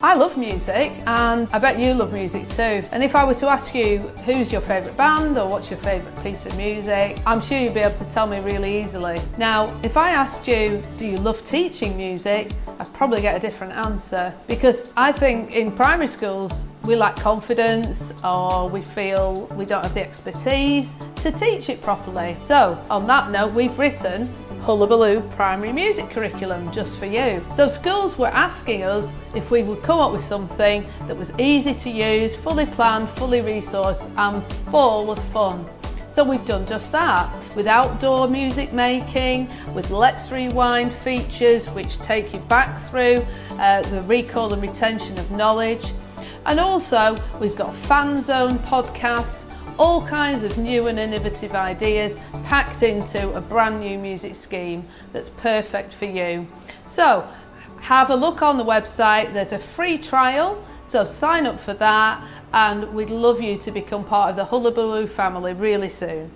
I love music, and I bet you love music too. And if I were to ask you who's your favourite band or what's your favourite piece of music, I'm sure you'd be able to tell me really easily. Now, if I asked you, do you love teaching music? I'd probably get a different answer, because I think in primary schools we lack confidence, or we feel we don't have the expertise to teach it properly. So on that note, we've written Hullabaloo primary music curriculum just for you. So schools were asking us if we would come up with something that was easy to use, fully planned, fully resourced and full of fun. So we've done just that, with outdoor music making, with Let's Rewind features which take you back through the recall and retention of knowledge. And also we've got fan zone podcasts, all kinds of new and innovative ideas packed into a brand new music scheme that's perfect for you. So have a look on the website, there's a free trial, so sign up for that, and we'd love you to become part of the Hullabaloo family really soon.